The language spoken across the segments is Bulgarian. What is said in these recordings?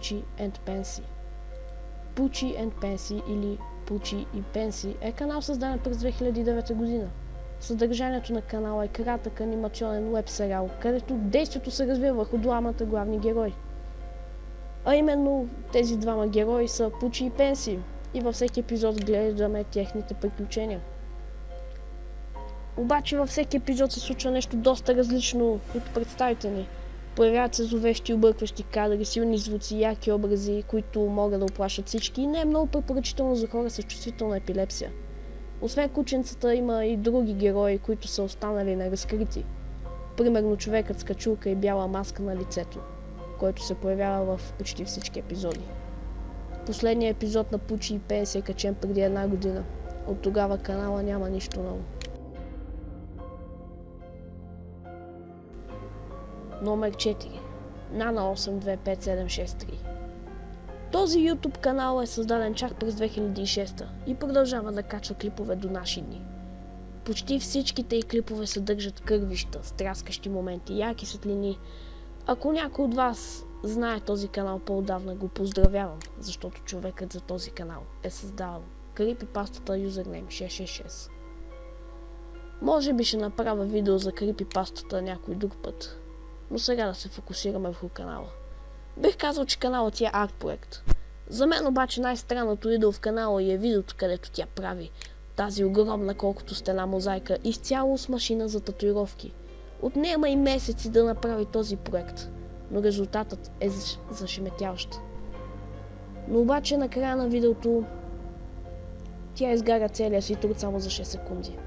Пучи and Пенси. Пучи and Пенси или Пучи и Пенси е канал създаден през 2009 година. Съдържанието на канала е кратък анимационен веб сериал, където действието се развива върху двамата главни герои. А именно тези двама герои са Пучи и Пенси и във всеки епизод гледаме техните приключения. Обаче във всеки епизод се случва нещо доста различно от представите ни. Появяват се зловещи и объркващи кадри, силни звуци, яки образи, които могат да оплашат всички и не е много препоръчително за хора с чувствителна епилепсия. Освен кученцата има и други герои, които са останали неразкрити. Примерно човекът с качулка и бяла маска на лицето, който се появява в почти всички епизоди. Последният епизод на Пучи и Пенси е качен преди 1 година. От тогава канала няма нищо ново. Номер 4. Nana825763. Този YouTube канал е създаден чак през 2006 и продължава да качва клипове до наши дни. Почти всичките й клипове съдържат кървища, стряскащи моменти, яки светлини. Ако някой от вас знае този канал по-отдавна, го поздравявам, защото човекът за този канал е създал крипипастата юзернейм 666. Може би ще направя видео за крипипастата някой друг път, но сега да се фокусираме върху канала. Бих казал, че каналът ти е арт проект. За мен обаче най-странното видео в канала е видеото, където тя прави тази огромна колкото стена мозайка изцяло с машина за татуировки. Отнема и месеци да направи този проект, но резултатът е зашеметяващ. Но обаче на края на видеото тя изгаря целия си труд само за 6 секунди.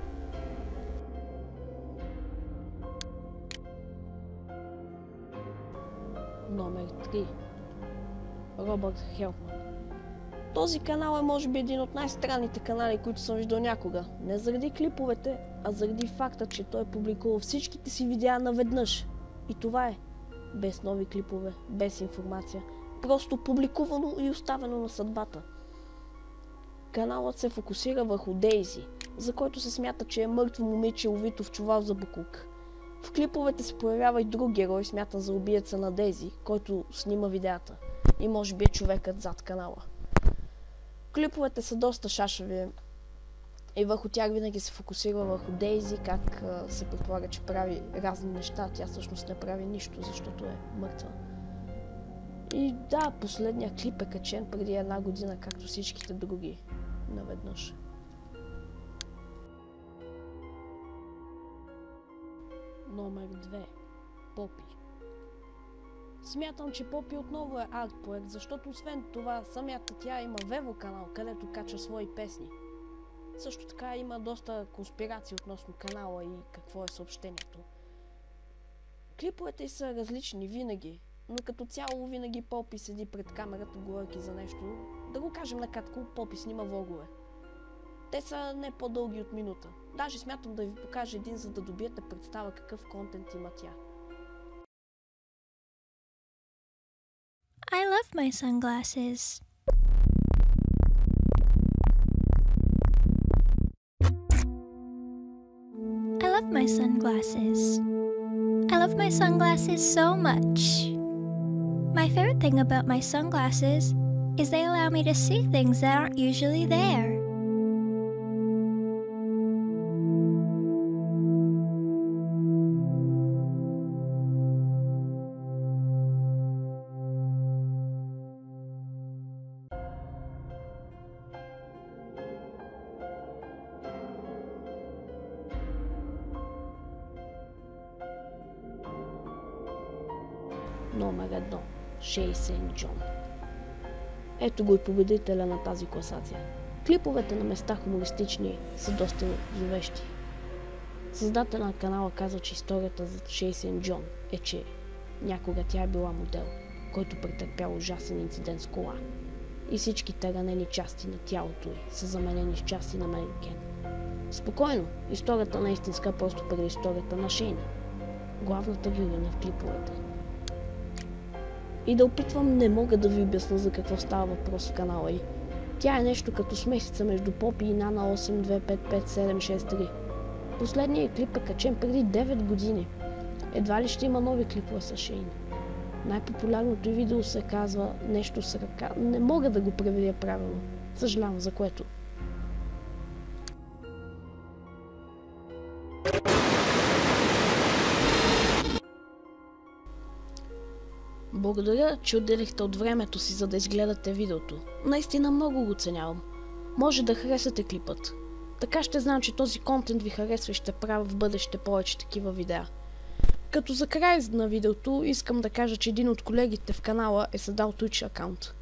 Номер 3. Робърт Хелфман. Този канал е може би един от най-странните канали, които съм виждал някога. Не заради клиповете, а заради факта, че той е публикувал всичките си видеа наведнъж. И това е. Без нови клипове, без информация. Просто публикувано и оставено на съдбата. Каналът се фокусира върху Дейзи, за който се смята, че е мъртво момиче, увито в чувал за буклук. В клиповете се появява и друг герой, смятан за убиеца на Дейзи, който снима видеята. И може би е човекът зад канала. Клиповете са доста шашави и върху тях винаги се фокусира върху Дейзи, как се предполага, че прави разни неща. Тя всъщност не прави нищо, защото е мъртва. И да, последният клип е качен преди 1 година, както всичките други наведнъж. Номер 2. Попи. Смятам, че Попи отново е арт проект, защото освен това самата тя има Вево канал, където качва свои песни. Също така има доста конспирации относно канала и какво е съобщението. Клиповете са различни винаги, но като цяло винаги Попи седи пред камерата, говорейки за нещо. Да го кажем накратко, Попи снима влогове. Те са не по-дълги от минута. Даже смятам да ви покажа един, за да добиете представа какъв контент има тя. I love my sunglasses. I love my sunglasses. I love my sunglasses so much. My favorite thing about my sunglasses is they allow me to see things that aren't usually there. Номер 1. Шей Сейнт Джон. Ето го и победителя на тази класация. Клиповете на места хумористични са доста зловещи. Създателят на канала казва, че историята за Шей Сейнт Джон е, че някога тя е била модел, който претърпял ужасен инцидент с кола. И всичките ранени части на тялото й са заменени с части на манекен. Спокойно, историята не е истинска, просто преди историята на Шейн, главната героиня в клиповете. И да опитвам, не мога да ви обясня за какво става въпрос в канала й. Тя е нещо като смесица между Попи и Nana 82555763. Последният клип е качен преди 9 години. Едва ли ще има нови клипове с Шейн. Най-популярното видео се казва нещо с ръка. Не мога да го преведя правилно. Съжалявам за което. Благодаря, че отделихте от времето си, за да изгледате видеото. Наистина много го оценявам. Може да харесате клипът. Така ще знам, че този контент ви харесва и ще правя в бъдеще повече такива видеа. Като за край на видеото искам да кажа, че един от колегите в канала е създал Twitch акаунт.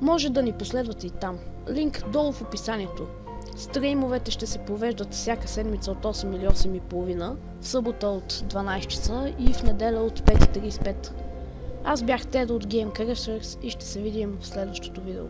Може да ни последвате и там. Линк долу в описанието. Стримовете ще се провеждат всяка седмица от 8 или 8:30, в събота от 12 часа и в неделя от 5:35. Аз бях Тедо от Game Crashers и ще се видим в следващото видео.